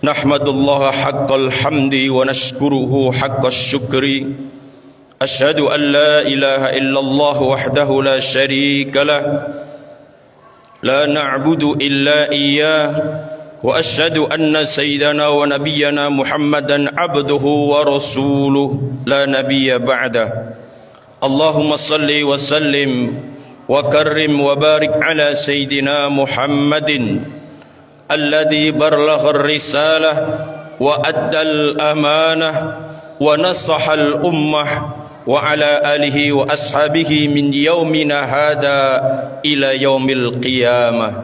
نحمد الله حق الحمد ونشكره حق الشكر أشهد أن لا إله إلا الله وحده لا شريك له لا نعبد إلا إياه وأشهد أن سيدنا ونبينا محمدا عبده ورسوله لا نبي بعده اللهم صل وسلم وكرم وبارك على سيدنا محمد الذي بلغ الرسالة وأدى الأمانة ونصح الأمة وعلى آله وأصحابه من يومنا هذا إلى يوم القيامة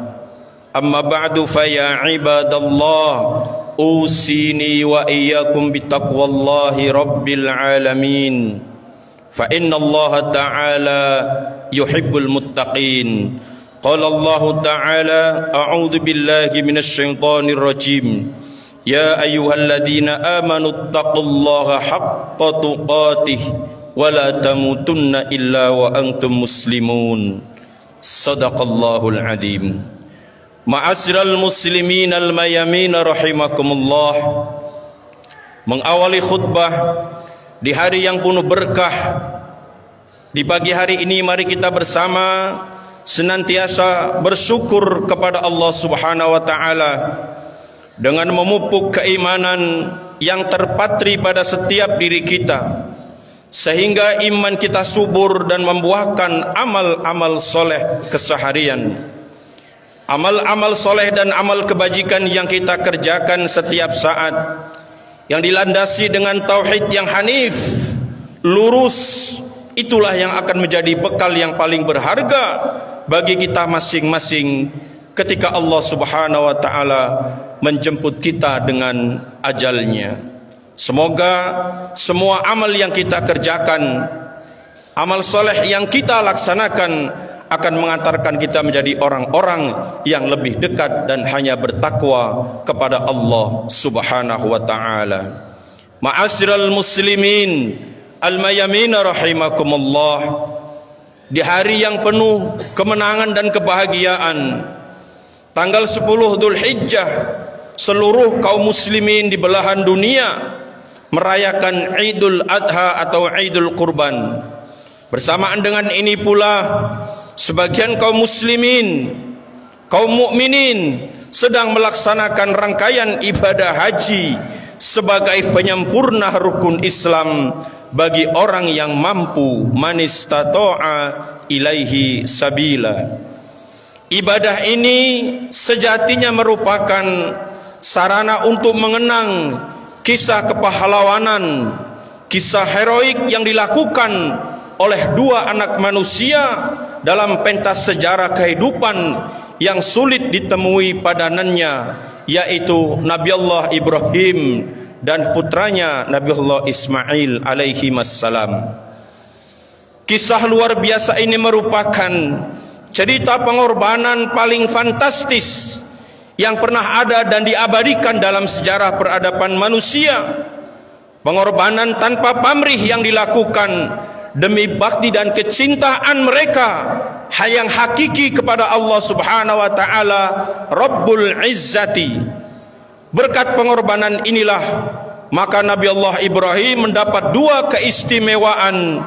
أما بعد فيا عباد الله أوصيني وإياكم بتقوى الله رب العالمين فإن الله تعالى يحب المتقين قال الله تعالى أعوذ بالله من الشيطان الرجيم يا أيها الذين آمنوا اتقوا الله حق تقاته ولا تموتن إلا وأنتم مسلمون صدق الله العظيم Ma'asyiral muslimin al-mayamin rahimakumullah. Mengawali khutbah di hari yang penuh berkah, di pagi hari ini mari kita bersama senantiasa bersyukur kepada Allah Subhanahu wa taala dengan memupuk keimanan yang terpatri pada setiap diri kita, sehingga iman kita subur dan membuahkan amal-amal soleh keseharian. Amal-amal soleh dan amal kebajikan yang kita kerjakan setiap saat, yang dilandasi dengan tauhid yang hanif, lurus, itulah yang akan menjadi bekal yang paling berharga bagi kita masing-masing ketika Allah Subhanahu wa taala menjemput kita dengan ajalnya. Semoga semua amal yang kita kerjakan, amal soleh yang kita laksanakan akan mengantarkan kita menjadi orang-orang yang lebih dekat dan hanya bertakwa kepada Allah Subhanahu wa taala. Ma'asyiral muslimin al-mayamin rahimakumullah. Di hari yang penuh kemenangan dan kebahagiaan, tanggal 10 Dzulhijjah, seluruh kaum muslimin di belahan dunia merayakan Idul Adha atau Idul Kurban. Bersamaan dengan ini pula sebagian kaum muslimin, kaum mukminin sedang melaksanakan rangkaian ibadah haji sebagai penyempurna rukun Islam bagi orang yang mampu, man istata'a ilaihi sabila. Ibadah ini sejatinya merupakan sarana untuk mengenang kisah kepahlawanan, kisah heroik yang dilakukan oleh dua anak manusia dalam pentas sejarah kehidupan yang sulit ditemui padanannya, yaitu Nabi Allah Ibrahim dan putranya Nabi Allah Ismail alaihi wassalam. Kisah luar biasa ini merupakan cerita pengorbanan paling fantastis yang pernah ada dan diabadikan dalam sejarah peradaban manusia. Pengorbanan tanpa pamrih yang dilakukan demi bakti dan kecintaan mereka yang hakiki kepada Allah Subhanahu wa taala Rabbul Izzati. Berkat pengorbanan inilah maka Nabi Allah Ibrahim mendapat dua keistimewaan.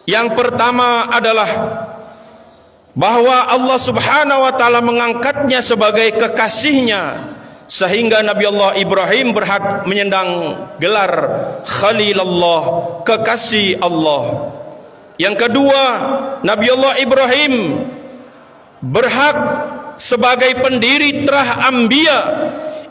Yang pertama adalah bahwa Allah Subhanahu wa taala mengangkatnya sebagai kekasihnya, sehingga Nabi Allah Ibrahim berhak menyandang gelar Khalilullah, kekasih Allah. Yang kedua, Nabi Allah Ibrahim berhak sebagai pendiri terah Anbiya,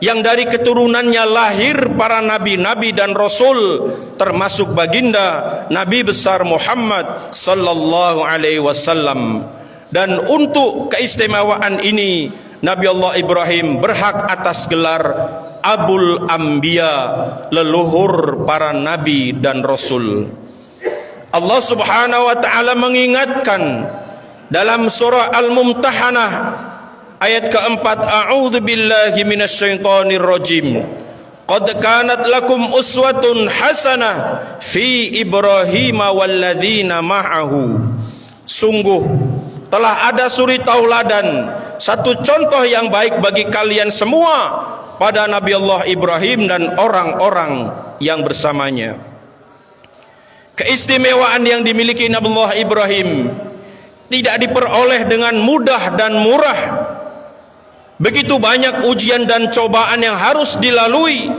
yang dari keturunannya lahir para nabi-nabi dan rasul, termasuk baginda Nabi besar Muhammad sallallahu alaihi wasallam. Dan untuk keistimewaan ini Nabi Allah Ibrahim berhak atas gelar Abul Anbiya, leluhur para nabi dan rasul. Allah Subhanahu wa taala mengingatkan dalam surah Al-Mumtahanah ayat keempat, a'udzu billahi minasyaitonir rajim. Qad kanat lakum uswatun hasanah fi Ibrahim walladzina ma'ahu. Sungguh telah ada suri tauladan, satu contoh yang baik bagi kalian semua pada Nabi Allah Ibrahim dan orang-orang yang bersamanya. Keistimewaan yang dimiliki Nabi Allah Ibrahim tidak diperoleh dengan mudah dan murah. Begitu banyak ujian dan cobaan yang harus dilalui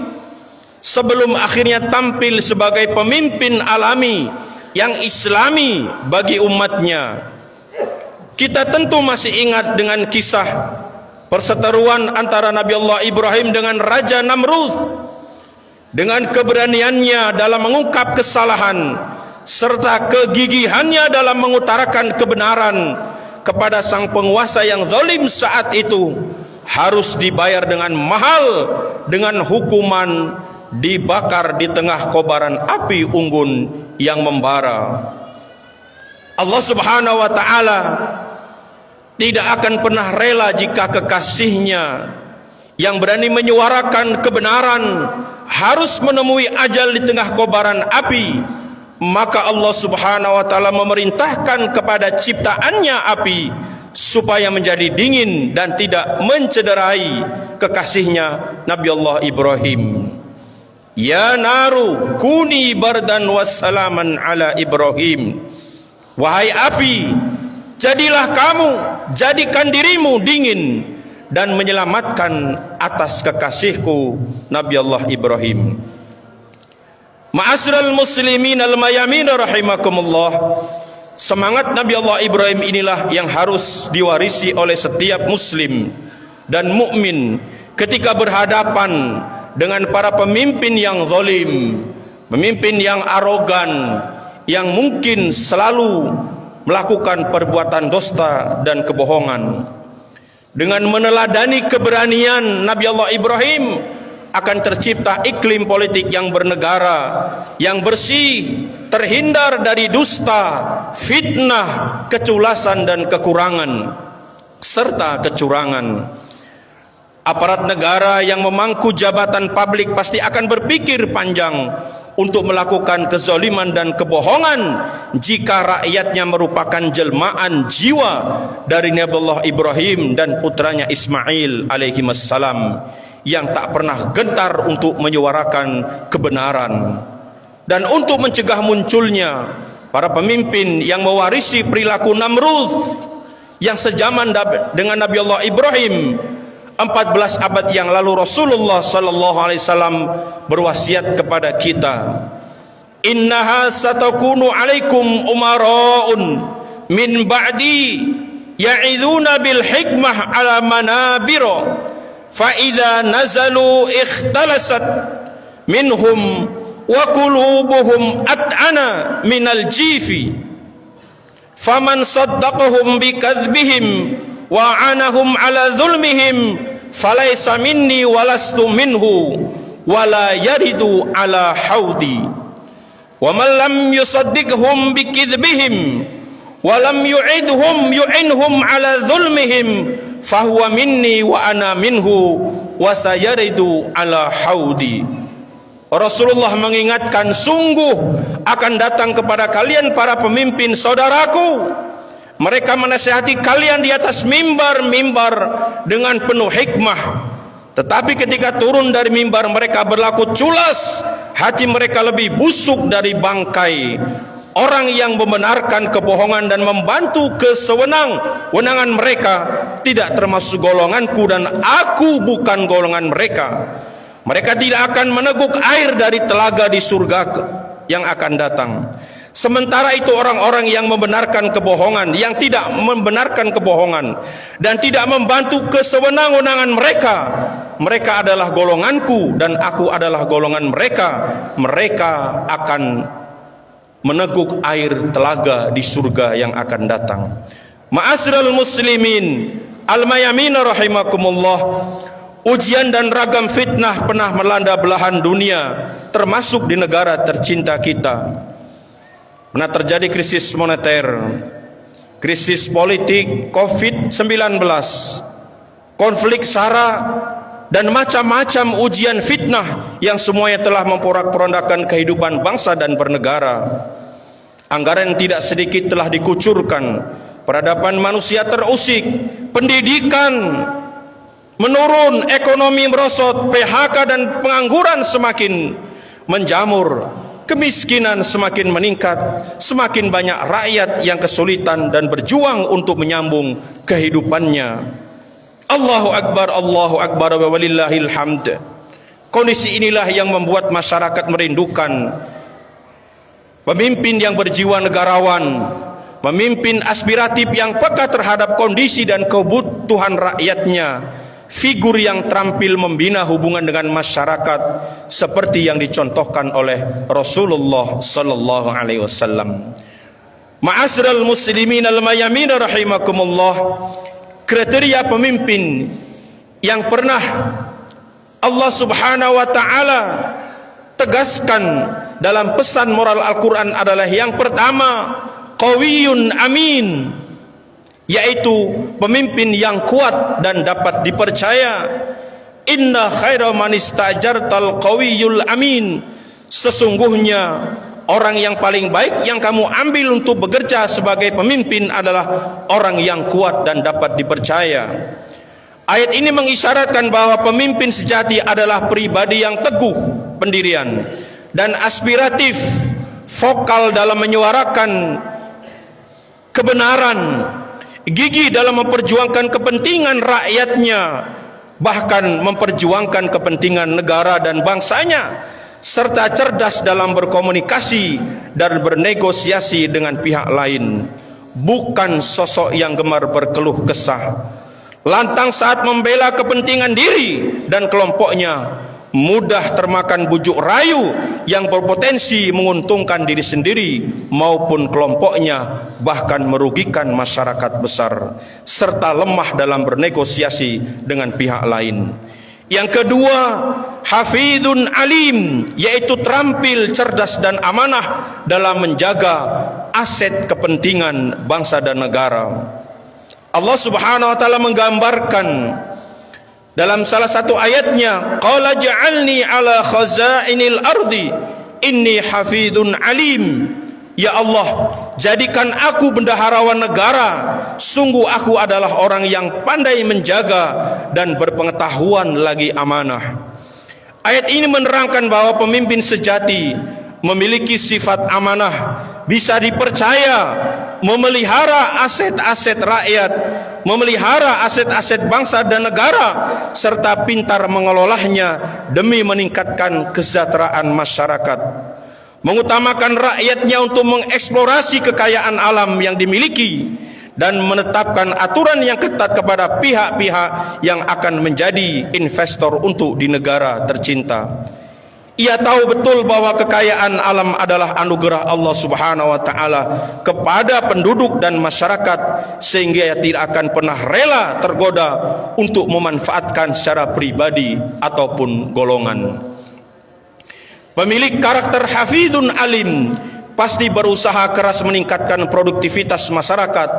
sebelum akhirnya tampil sebagai pemimpin alami yang islami bagi umatnya. Kita tentu masih ingat dengan kisah perseteruan antara Nabi Allah Ibrahim dengan Raja Namrud. Dengan keberaniannya dalam mengungkap kesalahan serta kegigihannya dalam mengutarakan kebenaran kepada sang penguasa yang zalim saat itu, harus dibayar dengan mahal dengan hukuman dibakar di tengah kobaran api unggun yang membara. Allah Subhanahu wa taala tidak akan pernah rela jika kekasihnya yang berani menyuarakan kebenaran harus menemui ajal di tengah kobaran api. Maka Allah Subhanahu wa taala memerintahkan kepada ciptaannya api supaya menjadi dingin dan tidak mencederai kekasihnya Nabi Allah Ibrahim. Ya naru kuni bardan wassalaman ala Ibrahim. Wahai api, jadilah kamu, jadikan dirimu dingin dan menyelamatkan atas kekasihku Nabi Allah Ibrahim. Ma'asyiral muslimin al-mayamin rahimakumullah. Semangat Nabi Allah Ibrahim inilah yang harus diwarisi oleh setiap muslim dan mukmin ketika berhadapan dengan para pemimpin yang zalim, pemimpin yang arogan, yang mungkin selalu melakukan perbuatan dusta dan kebohongan. Dengan meneladani keberanian Nabi Allah Ibrahim, akan tercipta iklim politik yang bernegara, yang bersih, terhindar dari dusta, fitnah, keculasan dan kekurangan serta kecurangan. Aparat negara yang memangku jabatan publik pasti akan berpikir panjang untuk melakukan kezaliman dan kebohongan jika rakyatnya merupakan jelmaan jiwa dari Nabi Allah Ibrahim dan putranya Ismail alaihi wassalam yang tak pernah gentar untuk menyuarakan kebenaran. Dan untuk mencegah munculnya para pemimpin yang mewarisi perilaku Namrud yang sejaman dengan Nabi Allah Ibrahim, 14 abad yang lalu Rasulullah sallallahu alaihi wasallam berwasiat kepada kita, innaha satakunu alaikum umara'un min ba'di ya'iduna bil hikmah ala manabira fa idza nazalu ikhtalasat minhum wa qulubuhum at'ana minal jifi faman saddaqahum bikadzbihim wa anahum ala zulmihim falaysa minni walastu minhu wala yaridu ala haudi wa man lam yusaddiqhum bikadzbihim wa lam yu'inhum ala zulmihim fahuwa minni wa ana minhu wa sayaridu ala haudi. Rasulullah mengingatkan, sungguh akan datang kepada kalian para pemimpin saudaraku, mereka menasihati kalian di atas mimbar-mimbar dengan penuh hikmah, tetapi ketika turun dari mimbar mereka berlaku culas, hati mereka lebih busuk dari bangkai. Orang yang membenarkan kebohongan dan membantu kesewenang-wenangan mereka tidak termasuk golonganku dan aku bukan golongan mereka. Mereka tidak akan meneguk air dari telaga di surga yang akan datang. Sementara itu orang-orang yang membenarkan kebohongan, yang tidak membenarkan kebohongan dan tidak membantu kesewenang-wenangan mereka, mereka adalah golonganku dan aku adalah golongan mereka. Mereka akan meneguk air telaga di surga yang akan datang. Ma'asyiral muslimin al-mayamin rahimakumullah. Ujian dan ragam fitnah pernah melanda belahan dunia, termasuk di negara tercinta kita. Pernah terjadi krisis moneter, krisis politik, COVID-19, konflik SARA, dan macam-macam ujian fitnah yang semuanya telah memporak-porandakan kehidupan bangsa dan bernegara. Anggaran tidak sedikit telah dikucurkan, peradaban manusia terusik, pendidikan menurun, ekonomi merosot, PHK dan pengangguran semakin menjamur, kemiskinan semakin meningkat, semakin banyak rakyat yang kesulitan dan berjuang untuk menyambung kehidupannya. Allahu Akbar wa walillahil hamd. Kondisi inilah yang membuat masyarakat merindukan pemimpin yang berjiwa negarawan, pemimpin aspiratif yang peka terhadap kondisi dan kebutuhan rakyatnya, figur yang terampil membina hubungan dengan masyarakat seperti yang dicontohkan oleh Rasulullah sallallahu alaihi wasallam. Ma'asyiral muslimin al-mayamin rahimakumullah, kriteria pemimpin yang pernah Allah Subhanahu wa taala tegaskan dalam pesan moral Al-Quran adalah yang pertama, qawiyun amin, yaitu pemimpin yang kuat dan dapat dipercaya. Inna khaira man istajartal qawiyul amin, sesungguhnya orang yang paling baik yang kamu ambil untuk bekerja sebagai pemimpin adalah orang yang kuat dan dapat dipercaya. Ayat ini mengisyaratkan bahwa pemimpin sejati adalah pribadi yang teguh pendirian dan aspiratif, vokal dalam menyuarakan kebenaran, gigih dalam memperjuangkan kepentingan rakyatnya, bahkan memperjuangkan kepentingan negara dan bangsanya, serta cerdas dalam berkomunikasi dan bernegosiasi dengan pihak lain. Bukan sosok yang gemar berkeluh kesah, lantang saat membela kepentingan diri dan kelompoknya, mudah termakan bujuk rayu yang berpotensi menguntungkan diri sendiri maupun kelompoknya, bahkan merugikan masyarakat besar, serta lemah dalam bernegosiasi dengan pihak lain. Yang kedua, hafidun alim, yaitu terampil, cerdas dan amanah dalam menjaga aset kepentingan bangsa dan negara. Allah Subhanahu wa taala menggambarkan dalam salah satu ayatnya, qala ja'alni ala khazainil ardi inni hafidun alim. Ya Allah, jadikan aku bendaharawan negara, sungguh aku adalah orang yang pandai menjaga dan berpengetahuan lagi amanah. Ayat ini menerangkan bahwa pemimpin sejati memiliki sifat amanah, bisa dipercaya, memelihara aset-aset rakyat, memelihara aset-aset bangsa dan negara, serta pintar mengelolanya demi meningkatkan kesejahteraan masyarakat, mengutamakan rakyatnya untuk mengeksplorasi kekayaan alam yang dimiliki, dan menetapkan aturan yang ketat kepada pihak-pihak yang akan menjadi investor untuk di negara tercinta. Ia tahu betul bahwa kekayaan alam adalah anugerah Allah Subhanahu wa taala kepada penduduk dan masyarakat, sehingga ia tidak akan pernah rela tergoda untuk memanfaatkan secara pribadi ataupun golongan. Pemilik karakter hafidun alim pasti berusaha keras meningkatkan produktivitas masyarakat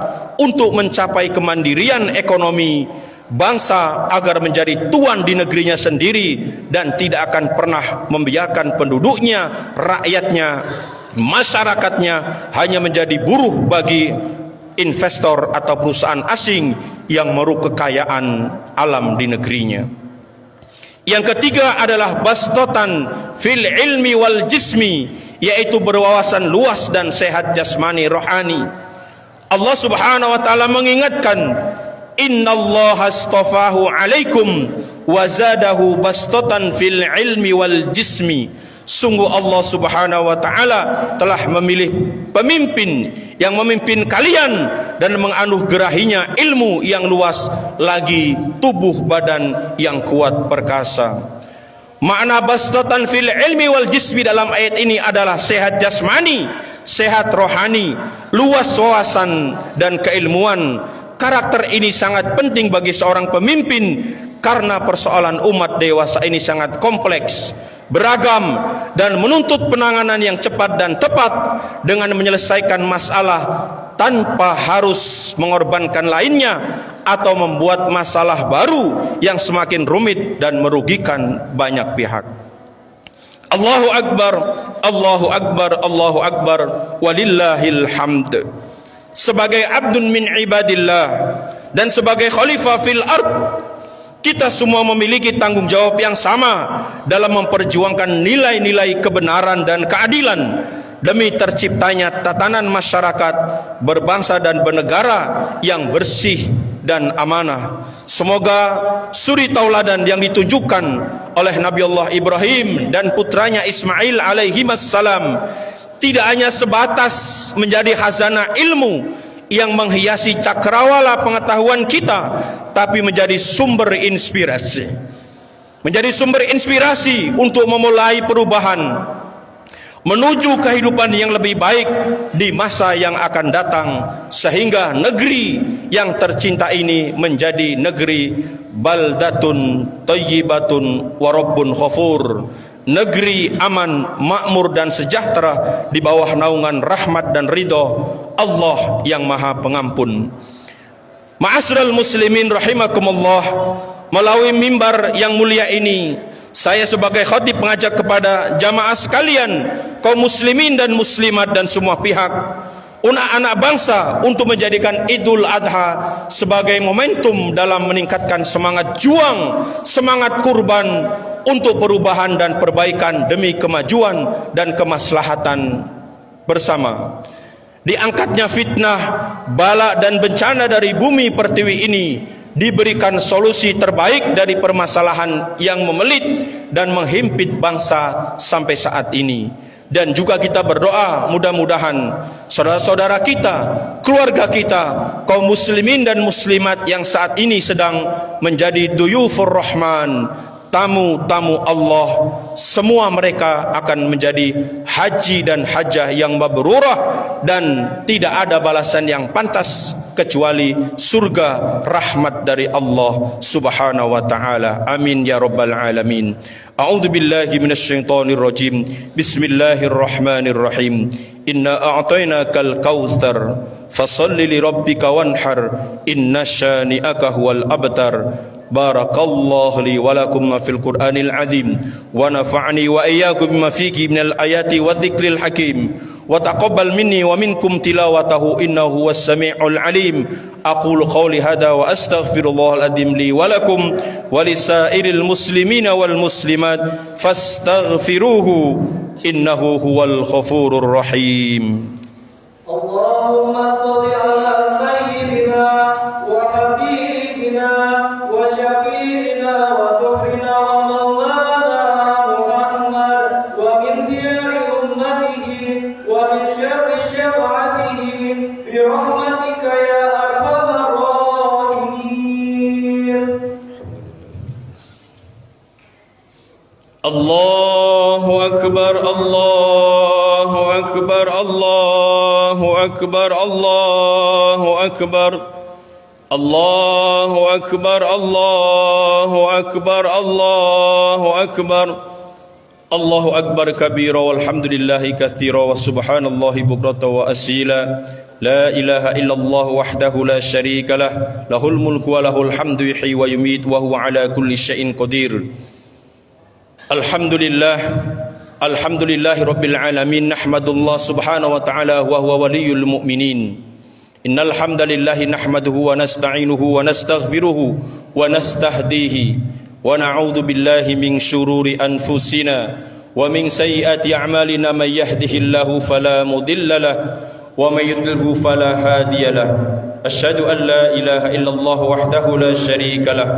untuk mencapai kemandirian ekonomi bangsa agar menjadi tuan di negerinya sendiri, dan tidak akan pernah membiarkan penduduknya, rakyatnya, masyarakatnya hanya menjadi buruh bagi investor atau perusahaan asing yang meruk kekayaan alam di negerinya. Yang ketiga adalah bastotan fil ilmi wal jismi, yaitu berwawasan luas dan sehat jasmani rohani. Allah Subhanahu wa taala mengingatkan, innallaha astafahu alaikum wa zadahu bastatan fil ilmi wal jismi. Sungguh Allah Subhanahu wa taala telah memilih pemimpin yang memimpin kalian dan menganugerahinya ilmu yang luas, lagi tubuh badan yang kuat perkasa. Makna bastatan fil ilmi wal jismi dalam ayat ini adalah sehat jasmani, sehat rohani, luas wawasan dan keilmuan. Karakter ini sangat penting bagi seorang pemimpin karena persoalan umat dewasa ini sangat kompleks, beragam, dan menuntut penanganan yang cepat dan tepat dengan menyelesaikan masalah tanpa harus mengorbankan lainnya atau membuat masalah baru yang semakin rumit dan merugikan banyak pihak. Allahu Akbar, Allahu Akbar, Allahu Akbar, walillahil hamd. Sebagai abdun min ibadillah dan sebagai khalifah fil ard, Kita semua memiliki tanggung jawab yang sama dalam memperjuangkan nilai-nilai kebenaran dan keadilan demi terciptanya tatanan masyarakat berbangsa dan bernegara yang bersih dan amanah. Semoga suri tauladan yang ditunjukkan oleh Nabi Allah Ibrahim dan putranya Ismail alaihimassalam tidak hanya sebatas menjadi khazanah ilmu yang menghiasi cakrawala pengetahuan kita, tapi menjadi sumber inspirasi. Menjadi sumber inspirasi untuk memulai perubahan menuju kehidupan yang lebih baik di masa yang akan datang, sehingga negeri yang tercinta ini menjadi negeri baldatun thayyibatun wa rabbun ghafur, negeri aman, makmur dan sejahtera di bawah naungan rahmat dan ridho Allah yang Maha Pengampun. Ma'asyiral muslimin rahimakumullah, melalui mimbar yang mulia ini saya sebagai khatib mengajak kepada jamaah sekalian, kaum muslimin dan muslimat dan semua pihak, anak-anak bangsa, untuk menjadikan Idul Adha sebagai momentum dalam meningkatkan semangat juang, semangat kurban untuk perubahan dan perbaikan demi kemajuan dan kemaslahatan bersama. Diangkatnya fitnah, bala dan bencana dari bumi pertiwi ini diberikan solusi terbaik dari permasalahan yang memelit dan menghimpit bangsa sampai saat ini. Dan juga kita berdoa mudah-mudahan saudara-saudara kita, keluarga kita, kaum muslimin dan muslimat yang saat ini sedang menjadi duyufur rahman, tamu-tamu Allah, semua mereka akan menjadi haji dan hajah yang mabrurah dan tidak ada balasan yang pantas kecuali surga rahmat dari Allah Subhanahu wa taala. Amin ya rabbal alamin. A'udzu billahi minasyaitonir rajim. Bismillahirrahmanirrahim. Inna a'tainakal kautsar fashalli li rabbika wanhar inna syani'aka huwal abtar. Barakallahu li wa lakum fil Qur'anil azim wa nafa'ni wa iyyakum bima fihi minal ayati wadh-dhikril hakim wa taqabbal minni wa minkum tilawatahu innahu huwas sami'ul alim. Aqulu qawli hadha wa astaghfirullahal azim li wa lakum wa lisairil muslimina wal muslimat fastaghfiruhu innahu huwal ghafurur rahim. Allahumma shalli ala sayyidina wa habibina wa syafi'ina wa zuhrina wa maulana Muhammad wa min khiyari ummatihi wa min syarri syafa'atihi bi rahmatika ya arhamar rahimin. Allahu akbar, Allahu akbar, Allahu akbar, Allahu akbar, Allahu akbar, Allahu akbar, Allahu akbar, Allahu akbar kabira walhamdulillahi katsira wa subhanallahi bukratan wa asila. La ilaha illallah wahdahu la syarika lah, lahul mulku wa lahul hamdu yuhyi wa yumiit wa huwa ala kulli syai'in qadir. Alhamdulillah, alhamdulillahi rabbil alamin. Nahmadullah subhanahu wa ta'ala wa huwa waliyul mu'minin. Innal hamdalillahi nahmaduhu wa nasta'inuhu wa nastaghfiruhu wa nastahdihi wa na'udzu billahi min syururi anfusina wa min sayyiati a'malina. May yahdihillahu fala mudilla lahu wa may yudlilhu fala hadiya lahu. Asyhadu an la ilaha illallah wahdahu la syarika lah,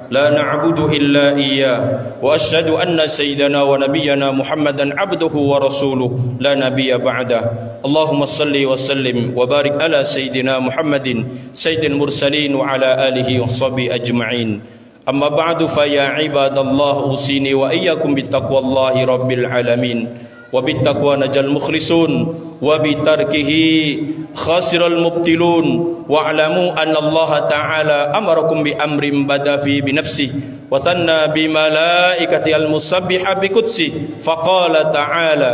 la na'budu illa iyyah, wa asyhadu anna sayyidana wa nabiyyana Muhammadan abduhu wa rasuluh la nabiyya ba'dah. Allahumma salli wa sallim wa barik ala sayyidina Muhammadin sayyidil mursalin wa ala alihi wa sahbihi ajma'in. Amma ba'du, fa ya ibadallah usini wa iyyakum bittaqwallahi rabbil alamin. Wa bittaqwa najal mukhlisun wa bitarkihi khasiral mubtilun. Wa'lamu anna Allah ta'ala amarakum bi amrin bada fi binafsihi وثنى بملائكته المسبحة بقدسه فقال تعالى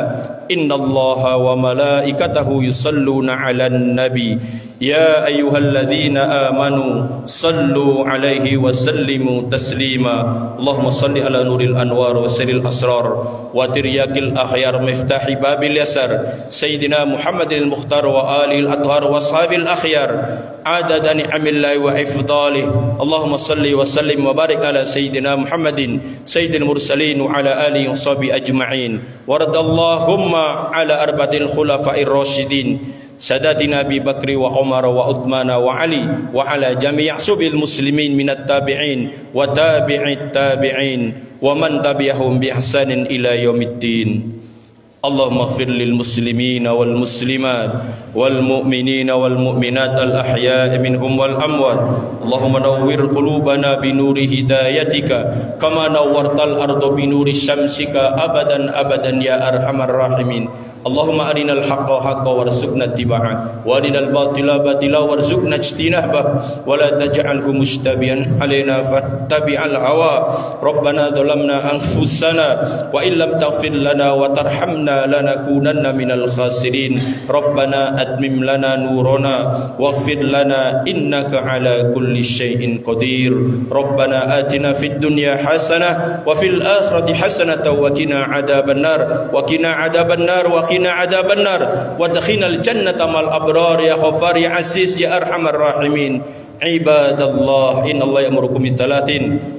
إن الله وملائكته يصلون على النبي يا أيها الذين آمنوا صلوا عليه وسلموا تسليما اللهم صل على نور الأنوار وسر الأسرار وترياك الأخيار مفتاح باب اليسار سيدنا محمد المختار وآله الأطهار وأصحاب الأخيار عدد نعم الله وإفضاله اللهم صل وسلم وبارك على سيدنا محمد سيد المرسلين وعلى آله وصحبه أجمعين ورد اللهم على أربعة الخلفاء الراشدين ساداتنا أبي بكر وعمر وعثمان وعلي وعلى جميع سب المسلمين من التابعين وتابع التابعين ومن تبعهم بإحسان إلى يوم الدين اللهم اغفر للمسلمين والمسلمات والمؤمنين والمؤمنات الأحياء منهم والأموات اللهم نور قلوبنا بنور هدايتك كما نورت الأرض بنور شمسك أبدا أبدا يا أرحم الراحمين اللهم أرنا الحق حقا وارزقنا اتباعه وأرنا الباطل باطلا وارزقنا اجتنابه ولا تجعله مشتبها علينا فاتبع الهوى ربنا ظلمنا أنفسنا وإن لم تغفر لنا وترحمنا لنكونن من الخاسرين ربنا أتمم لنا نورنا واغفر لنا إنك على كل شيء قدير ربنا آتنا في الدنيا حسنة وفي الآخرة حسنة وقنا عذاب النار وقنا عذاب النار وقنا عذاب النار وادخلنا الجنة مع الأبرار يا غفار يا عزيز يا أرحم الراحمين عباد الله إن الله يأمركم بثلاث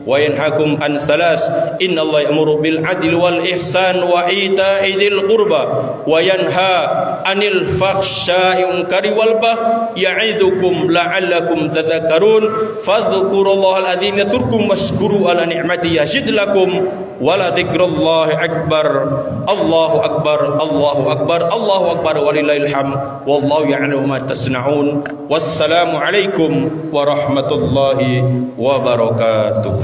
وينهاكم عن ثلاث إن الله يأمر بالعدل والإحسان وإيتاء ذي القربى وينهى عن الفحشاء والمنكر والبغي يعظكم لعلكم تذكرون فاذكروا الله العظيم يذكركم واشكروا على نعمته يزد لكم ولذكر الله أكبر الله أكبر الله أكبر الله أكبر ولله الحمد والله يعلم ما تصنعون والسلام عليكم ورحمة الله وبركاته.